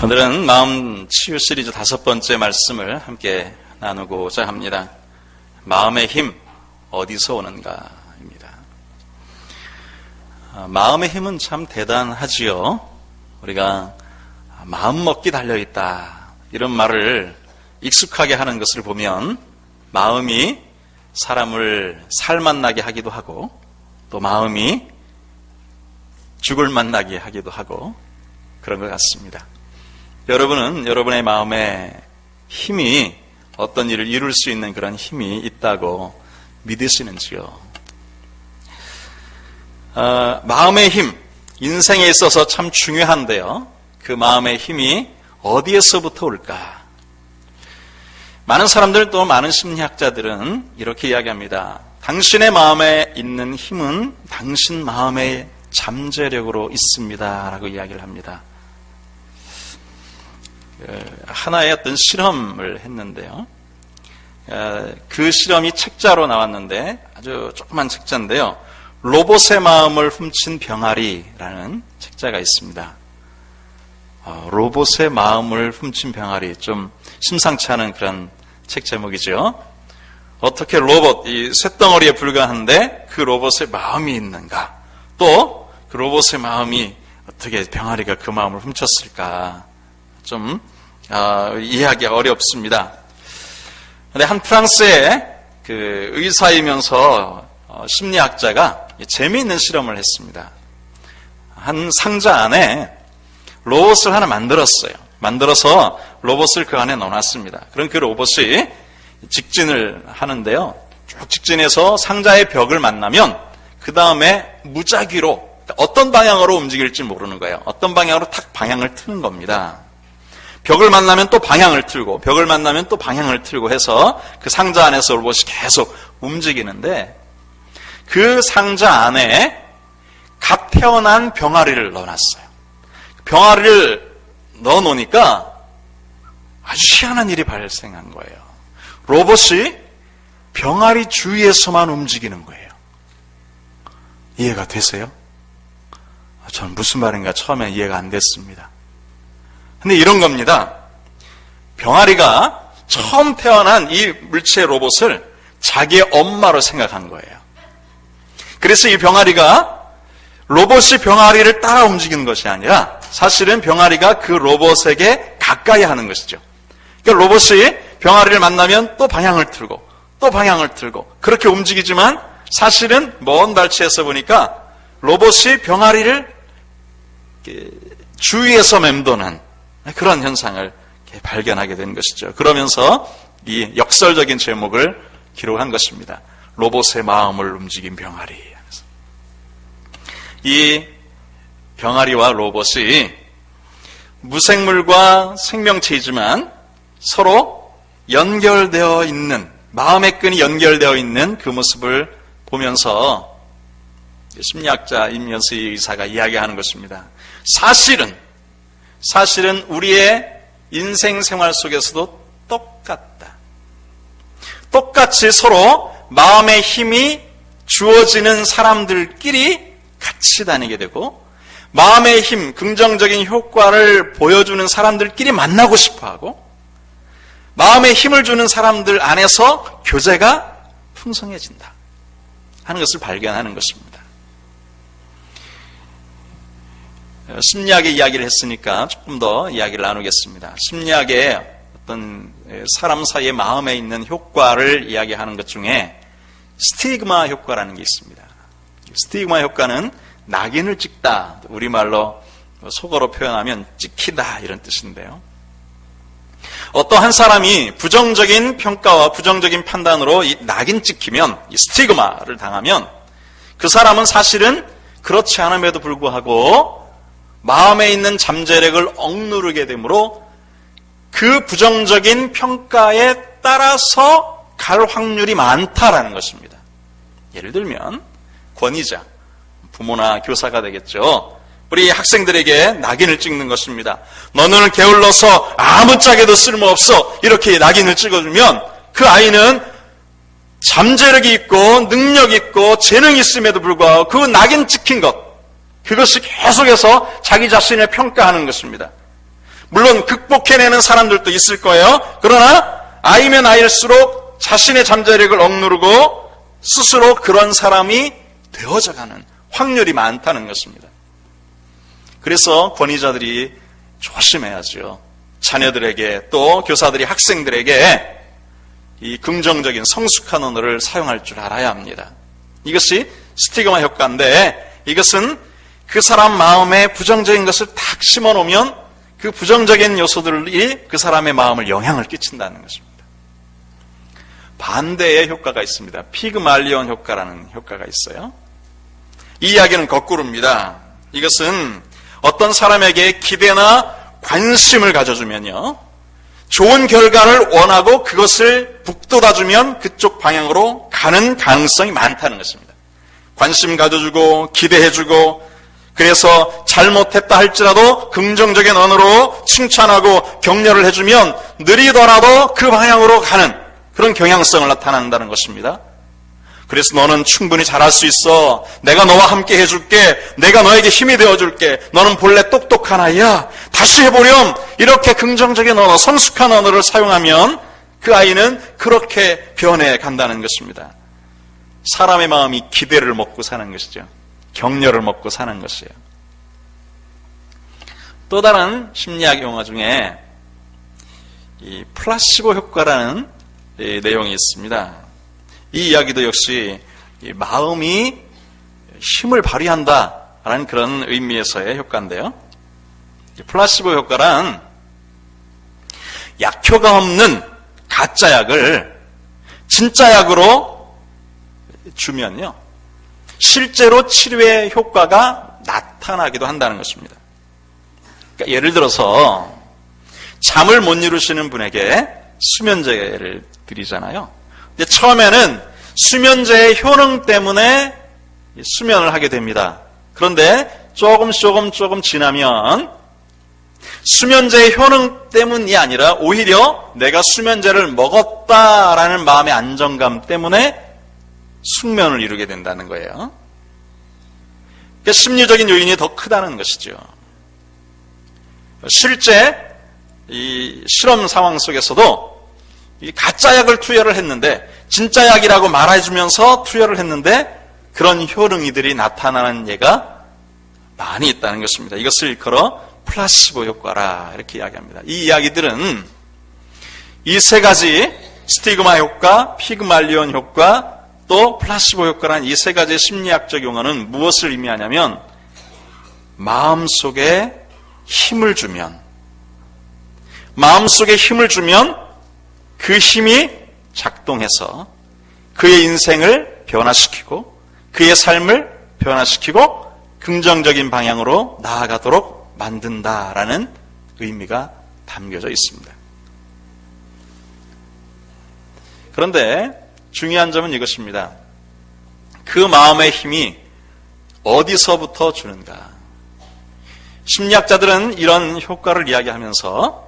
오늘은 마음 치유 시리즈 5번째 말씀을 함께 나누고자 합니다. 마음의 힘 어디서 오는가입니다. 마음의 힘은 참 대단하지요. 우리가 마음먹기 달려있다 이런 말을 익숙하게 하는 것을 보면 마음이 사람을 살맛나게 하기도 하고 또 마음이 죽을 맛나게 하기도 하고 그런 것 같습니다. 여러분은 여러분의 마음에 힘이 어떤 일을 이룰 수 있는 그런 힘이 있다고 믿으시는지요? 마음의 힘, 인생에 있어서 참 중요한데요. 그 마음의 힘이 어디에서부터 올까? 많은 사람들 또 많은 심리학자들은 이렇게 이야기합니다. 당신의 마음에 있는 힘은 당신 마음의 잠재력으로 있습니다 라고 이야기를 합니다. 하나의 어떤 실험을 했는데요. 그 실험이 책자로 나왔는데 아주 조그만 책자인데요. 로봇의 마음을 훔친 병아리라는 책자가 있습니다. 로봇의 마음을 훔친 병아리, 좀 심상치 않은 그런 책 제목이죠. 어떻게 로봇, 이 쇳덩어리에 불과한데 그 로봇의 마음이 있는가? 또 그 로봇의 마음이 어떻게 병아리가 그 마음을 훔쳤을까? 좀 이해하기가 어렵습니다. 그런데 한 프랑스의 그 의사이면서 심리학자가 재미있는 실험을 했습니다. 한 상자 안에 로봇을 하나 만들었어요. 만들어서 로봇을 그 안에 넣어놨습니다. 그럼 그 로봇이 직진을 하는데요. 쭉 직진해서 상자의 벽을 만나면 그 다음에 무작위로 어떤 방향으로 움직일지 모르는 거예요. 어떤 방향으로 탁 방향을 트는 겁니다. 벽을 만나면 또 방향을 틀고 벽을 만나면 또 방향을 틀고 해서 그 상자 안에서 로봇이 계속 움직이는데 그 상자 안에 갓 태어난 병아리를 넣어놨어요. 병아리를 넣어놓으니까 아주 희한한 일이 발생한 거예요. 로봇이 병아리 주위에서만 움직이는 거예요. 이해가 되세요? 저는 무슨 말인가 처음에 이해가 안 됐습니다. 근데 이런 겁니다. 병아리가 처음 태어난 이 물체의 로봇을 자기의 엄마로 생각한 거예요. 그래서 이 병아리가 로봇이 병아리를 따라 움직이는 것이 아니라 사실은 병아리가 그 로봇에게 가까이 하는 것이죠. 그러니까 로봇이 병아리를 만나면 또 방향을 틀고 또 방향을 틀고 그렇게 움직이지만 사실은 먼 발치에서 보니까 로봇이 병아리를 주위에서 맴도는 그런 현상을 발견하게 된 것이죠. 그러면서 이 역설적인 제목을 기록한 것입니다. 로봇의 마음을 움직인 병아리. 이 병아리와 로봇이 무생물과 생명체이지만 서로 연결되어 있는, 마음의 끈이 연결되어 있는 그 모습을 보면서 심리학자 임연수의 의사가 이야기하는 것입니다. 사실은 우리의 인생 생활 속에서도 똑같다. 똑같이 서로 마음의 힘이 주어지는 사람들끼리 같이 다니게 되고 마음의 힘, 긍정적인 효과를 보여주는 사람들끼리 만나고 싶어하고 마음의 힘을 주는 사람들 안에서 교제가 풍성해진다 하는 것을 발견하는 것입니다. 심리학의 이야기를 했으니까 조금 더 이야기를 나누겠습니다. 심리학의 어떤 사람 사이의 마음에 있는 효과를 이야기하는 것 중에 스티그마 효과라는 게 있습니다. 스티그마 효과는 낙인을 찍다, 우리말로 속어로 표현하면 찍히다 이런 뜻인데요. 어떠한 사람이 부정적인 평가와 부정적인 판단으로 이 낙인 찍히면, 이 스티그마를 당하면 그 사람은 사실은 그렇지 않음에도 불구하고 마음에 있는 잠재력을 억누르게 되므로 그 부정적인 평가에 따라서 갈 확률이 많다라는 것입니다. 예를 들면 권위자, 부모나 교사가 되겠죠. 우리 학생들에게 낙인을 찍는 것입니다. 너는 게을러서 아무짝에도 쓸모없어 이렇게 낙인을 찍어주면 그 아이는 잠재력이 있고 능력이 있고 재능이 있음에도 불구하고 그 낙인 찍힌 것, 그것이 계속해서 자기 자신을 평가하는 것입니다. 물론 극복해내는 사람들도 있을 거예요. 그러나 아이면 아이일수록 자신의 잠재력을 억누르고 스스로 그런 사람이 되어져가는 확률이 많다는 것입니다. 그래서 권위자들이 조심해야죠. 자녀들에게 또 교사들이 학생들에게 이 긍정적인 성숙한 언어를 사용할 줄 알아야 합니다. 이것이 스티그마 효과인데 이것은 그 사람 마음에 부정적인 것을 탁 심어놓으면 그 부정적인 요소들이 그 사람의 마음을 영향을 끼친다는 것입니다. 반대의 효과가 있습니다. 피그말리온 효과라는 효과가 있어요. 이 이야기는 거꾸로입니다. 이것은 어떤 사람에게 기대나 관심을 가져주면요, 좋은 결과를 원하고 그것을 북돋아주면 그쪽 방향으로 가는 가능성이 많다는 것입니다. 관심 가져주고 기대해주고 그래서 잘못했다 할지라도 긍정적인 언어로 칭찬하고 격려를 해주면 느리더라도 그 방향으로 가는 그런 경향성을 나타낸다는 것입니다. 그래서 너는 충분히 잘할 수 있어. 내가 너와 함께 해줄게. 내가 너에게 힘이 되어줄게. 너는 본래 똑똑한 아이야. 다시 해보렴. 이렇게 긍정적인 언어, 성숙한 언어를 사용하면 그 아이는 그렇게 변해간다는 것입니다. 사람의 마음이 기대를 먹고 사는 것이죠. 격려를 먹고 사는 것이에요. 또 다른 심리학 용어 중에 이 플라시보 효과라는 내용이 있습니다. 이 이야기도 역시 마음이 힘을 발휘한다라는 그런 의미에서의 효과인데요. 플라시보 효과란 약효가 없는 가짜 약을 진짜 약으로 주면요, 실제로 치료의 효과가 나타나기도 한다는 것입니다. 그러니까 예를 들어서 잠을 못 이루시는 분에게 수면제를 드리잖아요. 근데 처음에는 수면제의 효능 때문에 수면을 하게 됩니다. 그런데 조금 지나면 수면제의 효능 때문이 아니라 오히려 내가 수면제를 먹었다라는 마음의 안정감 때문에 숙면을 이루게 된다는 거예요. 그러니까 심리적인 요인이 더 크다는 것이죠. 실제 이 실험 상황 속에서도 이 가짜 약을 투여를 했는데 진짜 약이라고 말해주면서 투여를 했는데 그런 효능이들이 나타나는 예가 많이 있다는 것입니다. 이것을 일컬어 플라시보 효과라 이렇게 이야기합니다. 이 이야기들은 이 세 가지 스티그마 효과, 피그말리온 효과, 또 플라시보 효과라는 이 세 가지의 심리학적 용어는 무엇을 의미하냐면 마음속에 힘을 주면 그 힘이 작동해서 그의 인생을 변화시키고 그의 삶을 변화시키고 긍정적인 방향으로 나아가도록 만든다라는 의미가 담겨져 있습니다. 그런데 중요한 점은 이것입니다. 그 마음의 힘이 어디서부터 주는가? 심리학자들은 이런 효과를 이야기하면서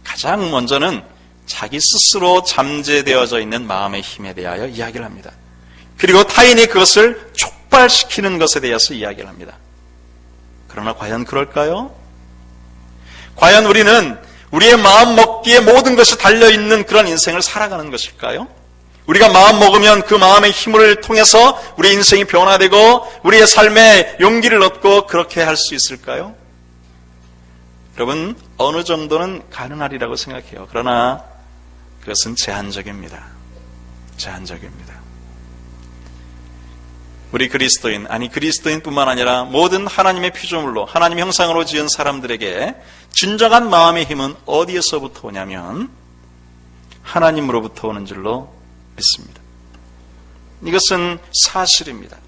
가장 먼저는 자기 스스로 잠재되어져 있는 마음의 힘에 대하여 이야기를 합니다. 그리고 타인이 그것을 촉발시키는 것에 대해서 이야기를 합니다. 그러나 과연 그럴까요? 과연 우리는 우리의 마음 먹기에 모든 것이 달려있는 그런 인생을 살아가는 것일까요? 우리가 마음 먹으면 그 마음의 힘을 통해서 우리 인생이 변화되고 우리의 삶에 용기를 얻고 그렇게 할 수 있을까요? 여러분, 어느 정도는 가능하리라고 생각해요. 그러나 그것은 제한적입니다. 제한적입니다. 우리 그리스도인뿐만 아니라 모든 하나님의 피조물로 하나님의 형상으로 지은 사람들에게 진정한 마음의 힘은 어디에서부터 오냐면 하나님으로부터 오는 줄로 믿습니다. 이것은 사실입니다.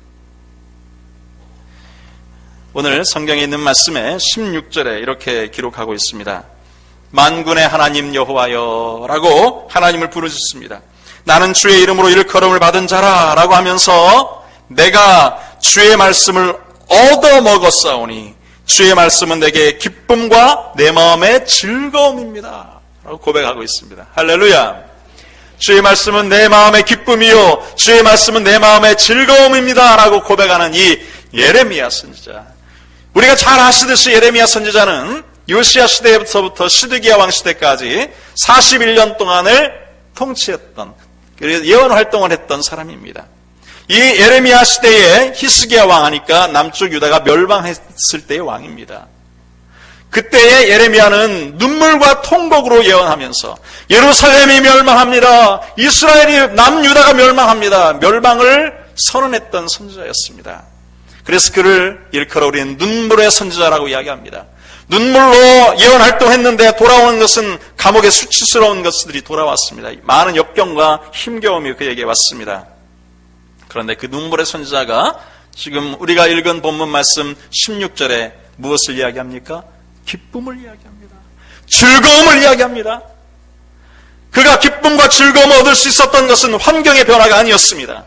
오늘 성경에 있는 말씀에 16절에 이렇게 기록하고 있습니다. 만군의 하나님 여호와여 라고 하나님을 부르셨습니다. 나는 주의 이름으로 일컬음을 받은 자라 라고 하면서 내가 주의 말씀을 얻어먹었사오니 주의 말씀은 내게 기쁨과 내 마음의 즐거움입니다 라고 고백하고 있습니다. 할렐루야. 주의 말씀은 내 마음의 기쁨이요 주의 말씀은 내 마음의 즐거움입니다 라고 고백하는 이 예레미야 선지자. 우리가 잘 아시듯이 예레미야 선지자는 요시야 시대부터 시드기야 왕 시대까지 41년 동안을 통치했던, 예언 활동을 했던 사람입니다. 이 예레미야 시대에 히스기야 왕 하니까 남쪽 유다가 멸망했을 때의 왕입니다. 그때의 예레미야는 눈물과 통곡으로 예언하면서 예루살렘이 멸망합니다. 이스라엘이 남유다가 멸망합니다. 멸망을 선언했던 선지자였습니다. 그래서 그를 일컬어 우리는 눈물의 선지자라고 이야기합니다. 눈물로 예언 활동했는데 돌아오는 것은 감옥의 수치스러운 것들이 돌아왔습니다. 많은 역경과 힘겨움이 그에게 왔습니다. 그런데 그 눈물의 선지자가 지금 우리가 읽은 본문 말씀 16절에 무엇을 이야기합니까? 기쁨을 이야기합니다. 즐거움을 이야기합니다. 그가 기쁨과 즐거움을 얻을 수 있었던 것은 환경의 변화가 아니었습니다.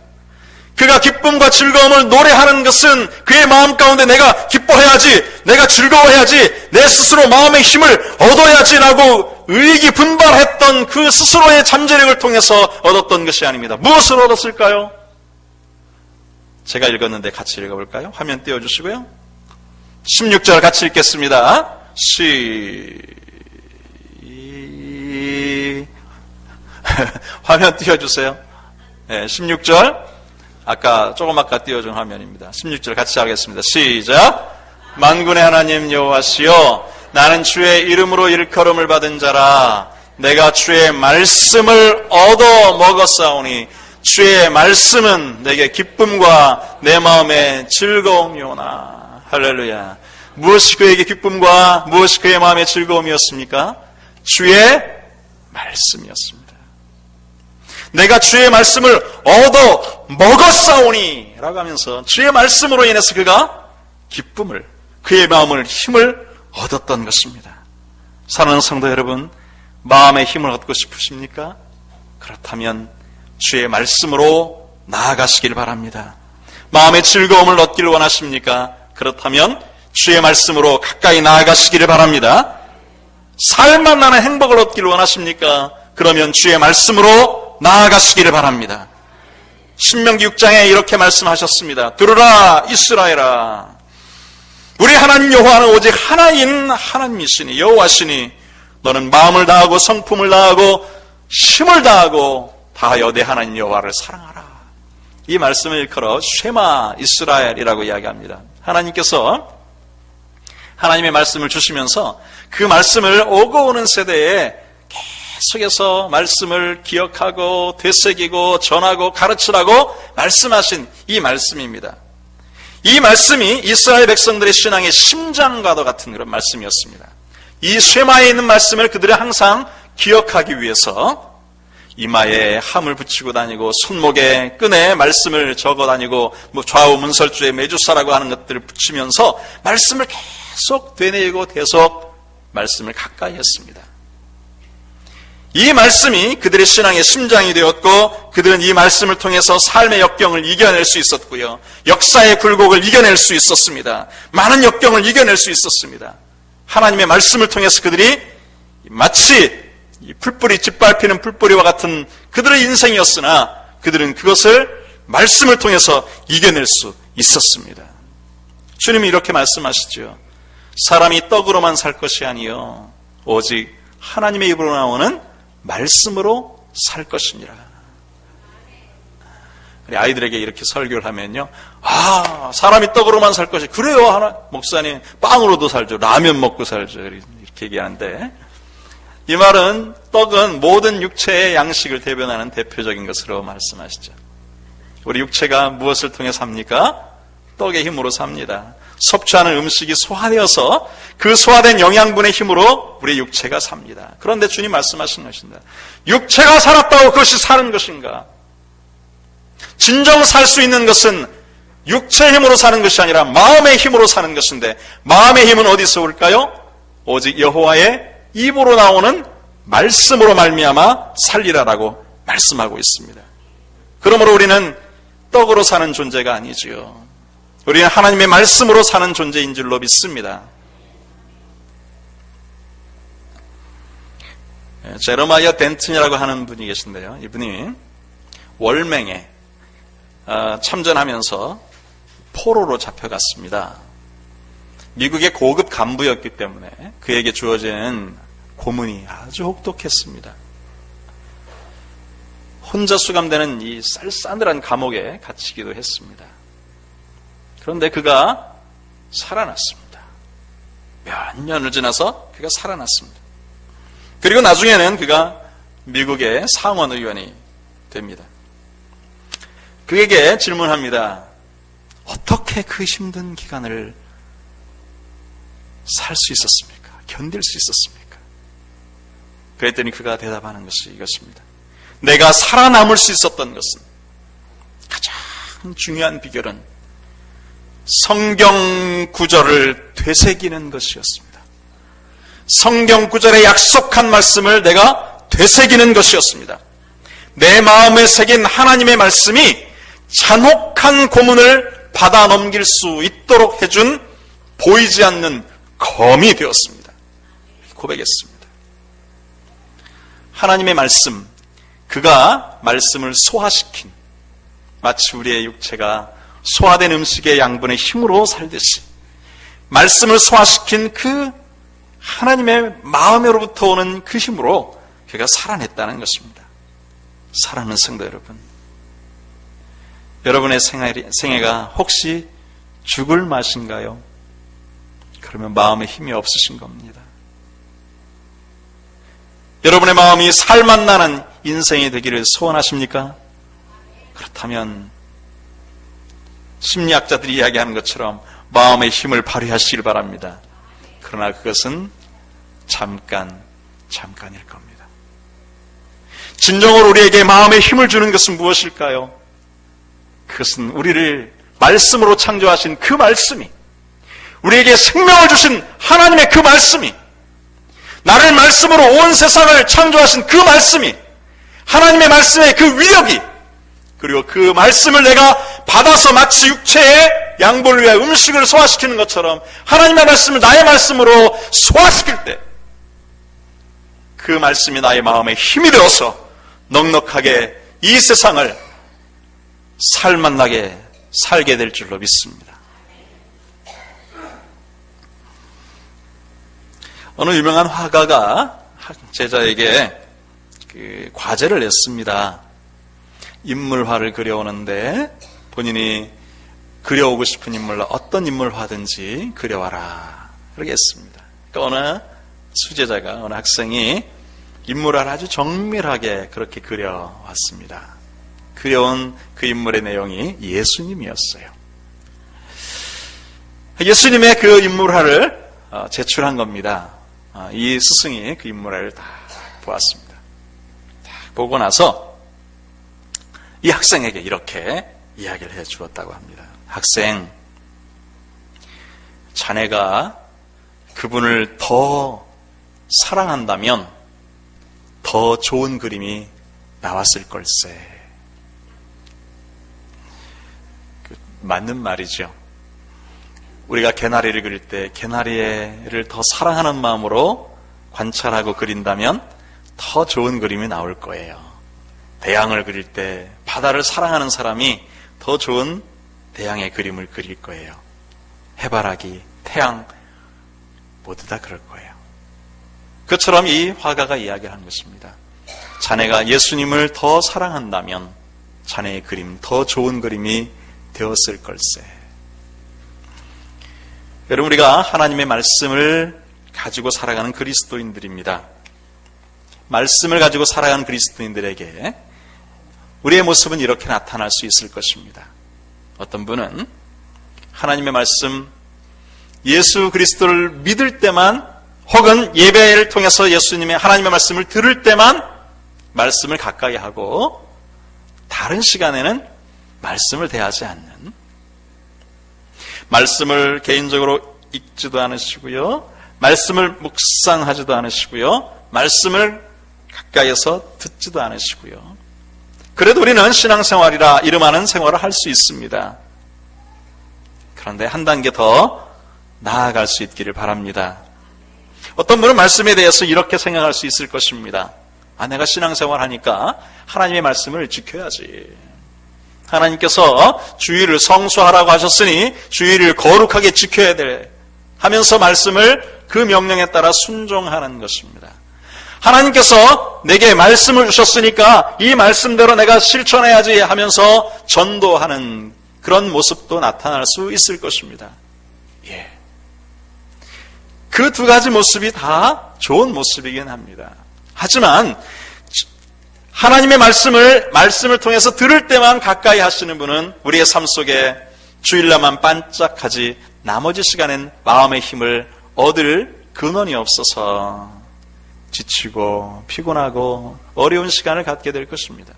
그가 기쁨과 즐거움을 노래하는 것은 그의 마음 가운데 내가 기뻐해야지, 내가 즐거워해야지, 내 스스로 마음의 힘을 얻어야지라고 의기분발했던 그 스스로의 잠재력을 통해서 얻었던 것이 아닙니다. 무엇을 얻었을까요? 제가 읽었는데 같이 읽어볼까요? 화면 띄워주시고요. 16절 같이 읽겠습니다. 화면 띄워주세요. 네, 16절. 조금 아까 띄워준 화면입니다. 16절 같이 하겠습니다. 시작. 만군의 하나님 여호와시여, 나는 주의 이름으로 일컬음을 받은 자라. 내가 주의 말씀을 얻어 먹었사오니 주의 말씀은 내게 기쁨과 내 마음의 즐거움이오나. 할렐루야. 무엇이 그에게 기쁨과 무엇이 그의 마음의 즐거움이었습니까? 주의 말씀이었습니다. 내가 주의 말씀을 얻어 먹었사오니 라고 하면서 주의 말씀으로 인해서 그가 기쁨을, 그의 마음을, 힘을 얻었던 것입니다. 사랑하는 성도 여러분, 마음의 힘을 얻고 싶으십니까? 그렇다면 주의 말씀으로 나아가시길 바랍니다. 마음의 즐거움을 얻기를 원하십니까? 그렇다면 주의 말씀으로 가까이 나아가시기를 바랍니다. 살만 나는 행복을 얻기를 원하십니까? 그러면 주의 말씀으로 나아가시기를 바랍니다. 신명기 6장에 이렇게 말씀하셨습니다. 들으라 이스라엘아, 우리 하나님 여호와는 오직 하나인 하나님이시니 여호와시니 너는 마음을 다하고 성품을 다하고 힘을 다하고 다하여 내 하나님 여호와를 사랑하라. 이 말씀을 일컬어 쉐마 이스라엘이라고 이야기합니다. 하나님께서 하나님의 말씀을 주시면서 그 말씀을 오고 오는 세대에 계속해서 말씀을 기억하고 되새기고 전하고 가르치라고 말씀하신 이 말씀입니다. 이 말씀이 이스라엘 백성들의 신앙의 심장과도 같은 그런 말씀이었습니다. 이 쉐마에 있는 말씀을 그들이 항상 기억하기 위해서 이마에 함을 붙이고 다니고 손목에 끈에 말씀을 적어 다니고 좌우 문설주에 메주사라고 하는 것들을 붙이면서 말씀을 계속 되뇌이고 계속 말씀을 가까이 했습니다. 이 말씀이 그들의 신앙의 심장이 되었고 그들은 이 말씀을 통해서 삶의 역경을 이겨낼 수 있었고요. 역사의 굴곡을 이겨낼 수 있었습니다. 많은 역경을 이겨낼 수 있었습니다. 하나님의 말씀을 통해서 그들이 마치 이 풀뿌리 짓밟히는 풀뿌리와 같은 그들의 인생이었으나 그들은 그것을 말씀을 통해서 이겨낼 수 있었습니다. 주님이 이렇게 말씀하시죠. 사람이 떡으로만 살 것이 아니요 오직 하나님의 입으로 나오는 말씀으로 살 것이니라. 아이들에게 이렇게 설교를 하면요, 사람이 떡으로만 살 것이, 그래요 목사님, 빵으로도 살죠, 라면 먹고 살죠, 이렇게 얘기하는데, 이 말은 떡은 모든 육체의 양식을 대변하는 대표적인 것으로 말씀하시죠. 우리 육체가 무엇을 통해 삽니까? 떡의 힘으로 삽니다. 섭취하는 음식이 소화되어서 그 소화된 영양분의 힘으로 우리 육체가 삽니다. 그런데 주님 말씀하신 것입니다. 육체가 살았다고 그것이 사는 것인가? 진정 살 수 있는 것은 육체의 힘으로 사는 것이 아니라 마음의 힘으로 사는 것인데, 마음의 힘은 어디서 올까요? 오직 여호와의 입으로 나오는 말씀으로 말미암아 살리라라고 말씀하고 있습니다. 그러므로 우리는 떡으로 사는 존재가 아니지요. 우리는 하나님의 말씀으로 사는 존재인 줄로 믿습니다. 제레마이아 덴튼이라고 하는 분이 계신데요. 이분이 월맹에 참전하면서 포로로 잡혀갔습니다. 미국의 고급 간부였기 때문에 그에게 주어진 고문이 아주 혹독했습니다. 혼자 수감되는 이 쌀싸늘한 감옥에 갇히기도 했습니다. 그런데 그가 살아났습니다. 몇 년을 지나서 그가 살아났습니다. 그리고 나중에는 그가 미국의 상원의원이 됩니다. 그에게 질문합니다. 어떻게 그 힘든 기간을 살 수 있었습니까? 견딜 수 있었습니까? 그랬더니 그가 대답하는 것이 이것입니다. 내가 살아남을 수 있었던 것은, 가장 중요한 비결은 성경 구절을 되새기는 것이었습니다. 성경 구절에 약속한 말씀을 내가 되새기는 것이었습니다. 내 마음에 새긴 하나님의 말씀이 잔혹한 고문을 받아 넘길 수 있도록 해준 보이지 않는 검이 되었습니다. 고백했습니다. 하나님의 말씀, 그가 말씀을 소화시킨, 마치 우리의 육체가 소화된 음식의 양분의 힘으로 살듯이 말씀을 소화시킨 그 하나님의 마음으로부터 오는 그 힘으로 그가 살아냈다는 것입니다. 사랑하는 성도 여러분, 여러분의 생애가 혹시 죽을 맛인가요? 그러면 마음에 힘이 없으신 겁니다. 여러분의 마음이 살맛 나는 인생이 되기를 소원하십니까? 그렇다면 심리학자들이 이야기하는 것처럼 마음의 힘을 발휘하시길 바랍니다. 그러나 그것은 잠깐일 겁니다. 진정으로 우리에게 마음의 힘을 주는 것은 무엇일까요? 그것은 우리를 말씀으로 창조하신 그 말씀이, 우리에게 생명을 주신 하나님의 그 말씀이, 나를 말씀으로 온 세상을 창조하신 그 말씀이, 하나님의 말씀의 그 위력이, 그리고 그 말씀을 내가 받아서 마치 육체의 양분을 위해 음식을 소화시키는 것처럼 하나님의 말씀을 나의 말씀으로 소화시킬 때 그 말씀이 나의 마음에 힘이 되어서 넉넉하게 이 세상을 살맛나게 살게 될 줄로 믿습니다. 어느 유명한 화가가 제자에게 그 과제를 냈습니다. 인물화를 그려오는데 본인이 그려오고 싶은 인물, 어떤 인물화든지 그려와라, 그렇게 했습니다. 그러니까 어느 수제자가, 어느 학생이 인물화를 아주 정밀하게 그렇게 그려왔습니다. 그려온 그 인물의 내용이 예수님이었어요. 예수님의 그 인물화를 제출한 겁니다. 이 스승이 그 인물화를 다 보았습니다. 다 보고 나서 이 학생에게 이렇게 이야기를 해 주었다고 합니다. 학생, 자네가 그분을 더 사랑한다면 더 좋은 그림이 나왔을 걸세. 맞는 말이죠. 우리가 개나리를 그릴 때 개나리를 더 사랑하는 마음으로 관찰하고 그린다면 더 좋은 그림이 나올 거예요. 대양을 그릴 때 바다를 사랑하는 사람이 더 좋은 대양의 그림을 그릴 거예요. 해바라기, 태양 모두 다 그럴 거예요. 그처럼 이 화가가 이야기한 것입니다. 자네가 예수님을 더 사랑한다면 자네의 그림, 더 좋은 그림이 되었을 걸세. 여러분, 우리가 하나님의 말씀을 가지고 살아가는 그리스도인들입니다. 말씀을 가지고 살아가는 그리스도인들에게 우리의 모습은 이렇게 나타날 수 있을 것입니다. 어떤 분은 하나님의 말씀, 예수 그리스도를 믿을 때만, 혹은 예배를 통해서 예수님의 하나님의 말씀을 들을 때만 말씀을 가까이 하고, 다른 시간에는 말씀을 대하지 않는, 말씀을 개인적으로 읽지도 않으시고요, 말씀을 묵상하지도 않으시고요, 말씀을 가까이에서 듣지도 않으시고요. 그래도 우리는 신앙생활이라 이름하는 생활을 할 수 있습니다. 그런데 한 단계 더 나아갈 수 있기를 바랍니다. 어떤 분은 말씀에 대해서 이렇게 생각할 수 있을 것입니다. 내가 신앙생활 하니까 하나님의 말씀을 지켜야지. 하나님께서 주일을 성수하라고 하셨으니 주일을 거룩하게 지켜야 돼. 하면서 말씀을 그 명령에 따라 순종하는 것입니다. 하나님께서 내게 말씀을 주셨으니까 이 말씀대로 내가 실천해야지 하면서 전도하는 그런 모습도 나타날 수 있을 것입니다. 예. 그 두 가지 모습이 다 좋은 모습이긴 합니다. 하지만 하나님의 말씀을 통해서 들을 때만 가까이 하시는 분은 우리의 삶 속에 주일날만 반짝하지 나머지 시간엔 마음의 힘을 얻을 근원이 없어서 지치고 피곤하고 어려운 시간을 갖게 될 것입니다.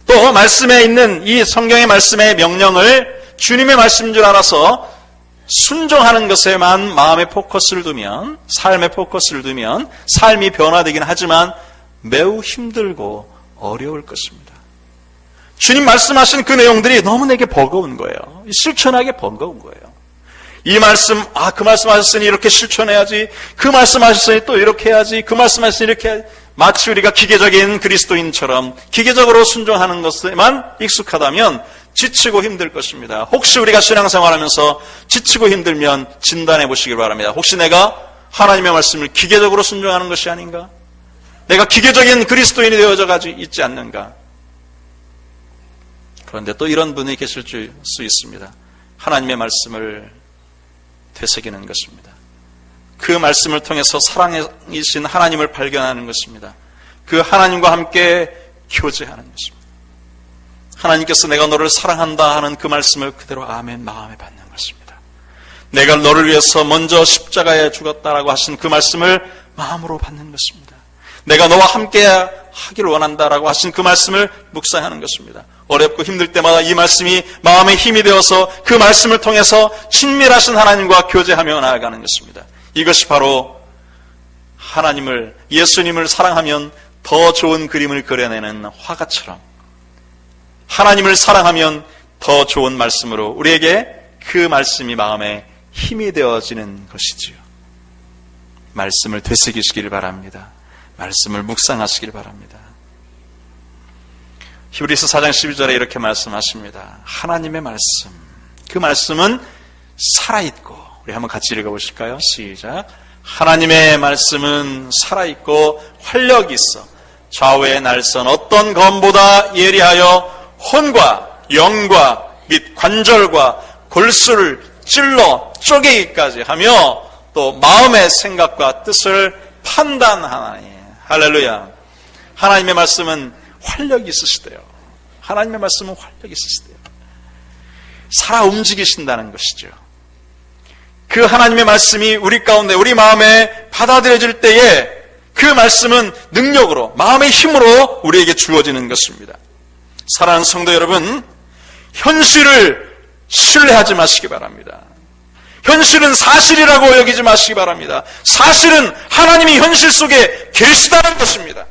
또 말씀에 있는 이 성경의 말씀의 명령을 주님의 말씀인 줄 알아서 순종하는 것에만 마음의 포커스를 두면, 삶의 포커스를 두면 삶이 변화되긴 하지만 매우 힘들고 어려울 것입니다. 주님 말씀하신 그 내용들이 너무 내게 버거운 거예요. 실천하기 버거운 거예요. 이 말씀, 그 말씀하셨으니 이렇게 실천해야지. 그 말씀하셨으니 또 이렇게 해야지. 그 말씀하셨으니 이렇게 해야지. 마치 우리가 기계적인 그리스도인처럼 기계적으로 순종하는 것에만 익숙하다면 지치고 힘들 것입니다. 혹시 우리가 신앙생활하면서 지치고 힘들면 진단해 보시길 바랍니다. 혹시 내가 하나님의 말씀을 기계적으로 순종하는 것이 아닌가? 내가 기계적인 그리스도인이 되어져 가지고 있지 않는가? 그런데 또 이런 분이 계실 수 있습니다. 하나님의 말씀을 되새기는 것입니다. 그 말씀을 통해서 사랑이신 하나님을 발견하는 것입니다. 그 하나님과 함께 교제하는 것입니다. 하나님께서 내가 너를 사랑한다 하는 그 말씀을 그대로 아멘 마음에 받는 것입니다. 내가 너를 위해서 먼저 십자가에 죽었다라고 하신 그 말씀을 마음으로 받는 것입니다. 내가 너와 함께 하기를 원한다라고 하신 그 말씀을 묵상하는 것입니다. 어렵고 힘들 때마다 이 말씀이 마음의 힘이 되어서 그 말씀을 통해서 친밀하신 하나님과 교제하며 나아가는 것입니다. 이것이 바로 하나님을, 예수님을 사랑하면 더 좋은 그림을 그려내는 화가처럼 하나님을 사랑하면 더 좋은 말씀으로 우리에게 그 말씀이 마음에 힘이 되어지는 것이지요. 말씀을 되새기시길 바랍니다. 말씀을 묵상하시길 바랍니다. 히브리서 4장 12절에 이렇게 말씀하십니다. 하나님의 말씀, 그 말씀은 살아있고, 우리 한번 같이 읽어보실까요? 시작. 하나님의 말씀은 살아있고 활력이 있어 좌우의 날선 어떤 검보다 예리하여 혼과 영과 및 관절과 골수를 찔러 쪼개기까지 하며 또 마음의 생각과 뜻을 판단하나니. 할렐루야. 하나님의 말씀은 활력이 있으시대요. 하나님의 말씀은 활력이 있으시대요. 살아 움직이신다는 것이죠. 그 하나님의 말씀이 우리 가운데, 우리 마음에 받아들여질 때에 그 말씀은 능력으로, 마음의 힘으로 우리에게 주어지는 것입니다. 사랑하는 성도 여러분, 현실을 신뢰하지 마시기 바랍니다. 현실은 사실이라고 여기지 마시기 바랍니다. 사실은 하나님이 현실 속에 계시다는 것입니다.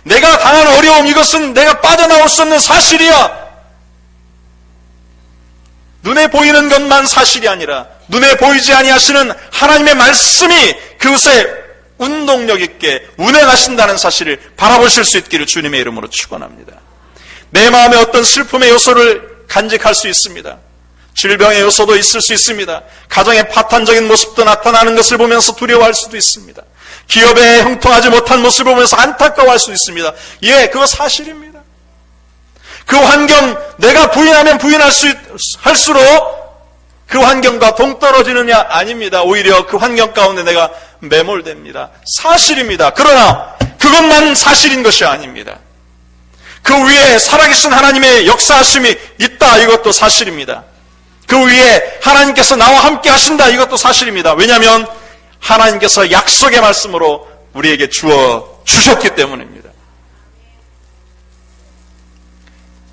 내가 당한 어려움, 이것은 내가 빠져나올 수 없는 사실이야. 눈에 보이는 것만 사실이 아니라 눈에 보이지 아니하시는 하나님의 말씀이 그것에 운동력 있게 운행하신다는 사실을 바라보실 수 있기를 주님의 이름으로 축원합니다. 내 마음에 어떤 슬픔의 요소를 간직할 수 있습니다. 질병의 요소도 있을 수 있습니다. 가정의 파탄적인 모습도 나타나는 것을 보면서 두려워할 수도 있습니다. 기업에 형통하지 못한 모습을 보면서 안타까워할 수도 있습니다. 예, 그거 사실입니다. 그 환경, 내가 부인하면 할수록 그 환경과 동떨어지느냐? 아닙니다. 오히려 그 환경 가운데 내가 매몰됩니다. 사실입니다. 그러나 그것만 사실인 것이 아닙니다. 그 위에 살아계신 하나님의 역사하심이 있다. 이것도 사실입니다. 그 위에 하나님께서 나와 함께 하신다. 이것도 사실입니다. 왜냐하면 하나님께서 약속의 말씀으로 우리에게 주셨기 때문입니다.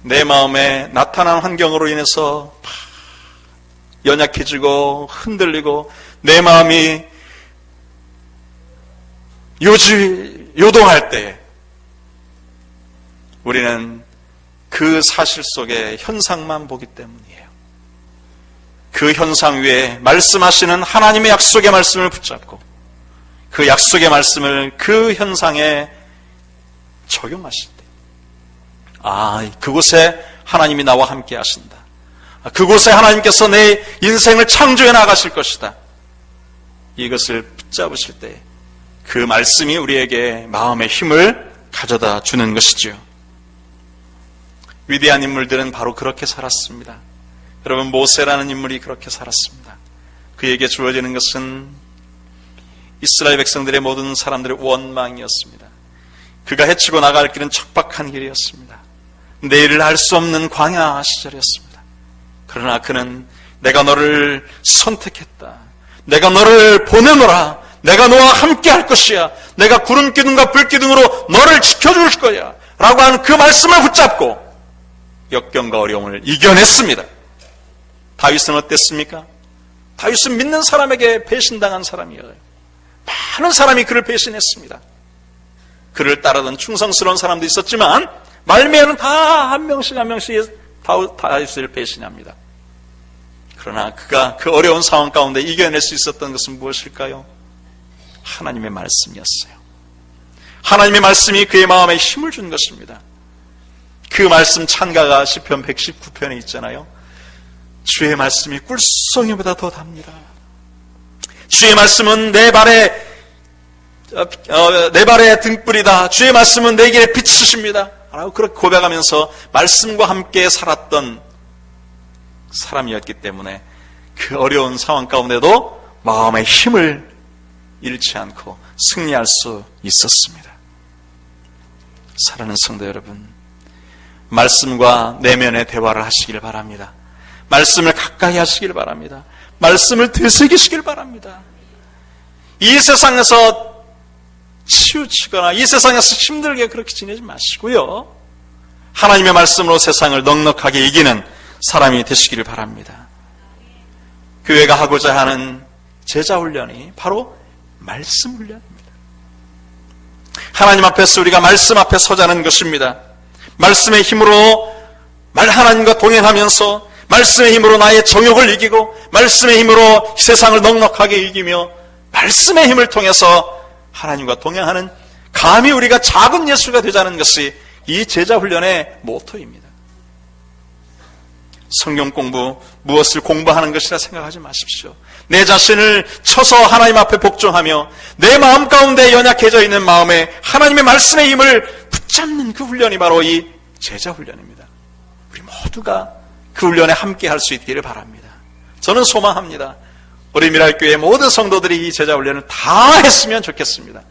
내 마음에 나타난 환경으로 인해서 연약해지고 흔들리고 내 마음이 요동할 때 우리는 그 사실 속의 현상만 보기 때문이에요. 그 현상 위에 말씀하시는 하나님의 약속의 말씀을 붙잡고 그 약속의 말씀을 그 현상에 적용하실 때, 그곳에 하나님이 나와 함께 하신다. 그곳에 하나님께서 내 인생을 창조해 나가실 것이다. 이것을 붙잡으실 때 그 말씀이 우리에게 마음의 힘을 가져다 주는 것이지요. 위대한 인물들은 바로 그렇게 살았습니다. 여러분, 모세라는 인물이 그렇게 살았습니다. 그에게 주어지는 것은 이스라엘 백성들의 모든 사람들의 원망이었습니다. 그가 헤치고 나갈 길은 척박한 길이었습니다. 내일을 알 수 없는 광야 시절이었습니다. 그러나 그는 내가 너를 선택했다. 내가 너를 보내노라. 내가 너와 함께 할 것이야. 내가 구름 기둥과 불 기둥으로 너를 지켜줄 거야. 라고 하는 그 말씀을 붙잡고 역경과 어려움을 이겨냈습니다. 다윗은 어땠습니까? 다윗은 믿는 사람에게 배신당한 사람이에요. 많은 사람이 그를 배신했습니다. 그를 따르던 충성스러운 사람도 있었지만 말미에는 다 한 명씩 한 명씩 다윗을 배신합니다. 그러나 그가 그 어려운 상황 가운데 이겨낼 수 있었던 것은 무엇일까요? 하나님의 말씀이었어요. 하나님의 말씀이 그의 마음에 힘을 준 것입니다. 그 말씀 찬가가 시편 119편에 있잖아요. 주의 말씀이 꿀송이보다 더 답니다. 주의 말씀은 내 발의 등불이다. 주의 말씀은 내 길에 빛이십니다. 라고 그렇게 고백하면서 말씀과 함께 살았던 사람이었기 때문에 그 어려운 상황 가운데도 마음의 힘을 잃지 않고 승리할 수 있었습니다. 사랑하는 성도 여러분, 말씀과 내면의 대화를 하시길 바랍니다. 말씀을 가까이 하시길 바랍니다. 말씀을 되새기시길 바랍니다. 이 세상에서 치우치거나 이 세상에서 힘들게 그렇게 지내지 마시고요. 하나님의 말씀으로 세상을 넉넉하게 이기는 사람이 되시기를 바랍니다. 교회가 하고자 하는 제자 훈련이 바로 말씀 훈련입니다. 하나님 앞에서 우리가 말씀 앞에 서자는 것입니다. 말씀의 힘으로 하나님과 동행하면서 말씀의 힘으로 나의 정욕을 이기고 말씀의 힘으로 세상을 넉넉하게 이기며 말씀의 힘을 통해서 하나님과 동행하는 감히 우리가 작은 예수가 되자는 것이 이 제자 훈련의 모토입니다. 성경 공부, 무엇을 공부하는 것이라 생각하지 마십시오. 내 자신을 쳐서 하나님 앞에 복종하며 내 마음 가운데 연약해져 있는 마음에 하나님의 말씀의 힘을 붙잡는 그 훈련이 바로 이 제자 훈련입니다. 우리 모두가 그 훈련에 함께 할 수 있기를 바랍니다. 저는 소망합니다. 우리 미랄교회 모든 성도들이 이 제자 훈련을 다 했으면 좋겠습니다.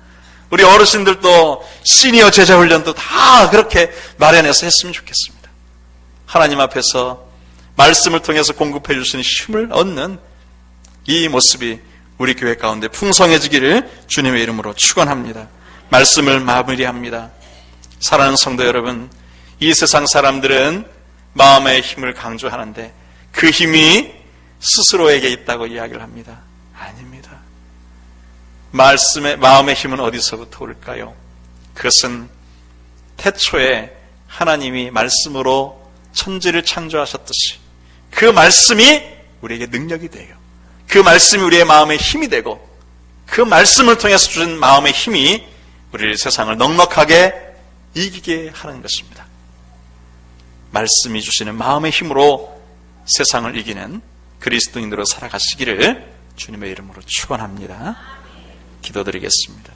우리 어르신들도 시니어 제자 훈련도 다 그렇게 마련해서 했으면 좋겠습니다. 하나님 앞에서 말씀을 통해서 공급해 주시는 힘을 얻는 이 모습이 우리 교회 가운데 풍성해지기를 주님의 이름으로 축원합니다. 말씀을 마무리합니다. 사랑하는 성도 여러분, 이 세상 사람들은 마음의 힘을 강조하는데 그 힘이 스스로에게 있다고 이야기를 합니다. 아닙니다. 마음의 힘은 어디서부터 올까요? 그것은 태초에 하나님이 말씀으로 천지를 창조하셨듯이 그 말씀이 우리에게 능력이 돼요. 그 말씀이 우리의 마음의 힘이 되고 그 말씀을 통해서 주신 마음의 힘이 우리를 세상을 넉넉하게 이기게 하는 것입니다. 말씀이 주시는 마음의 힘으로 세상을 이기는 그리스도인으로 살아가시기를 주님의 이름으로 축원합니다. 기도드리겠습니다.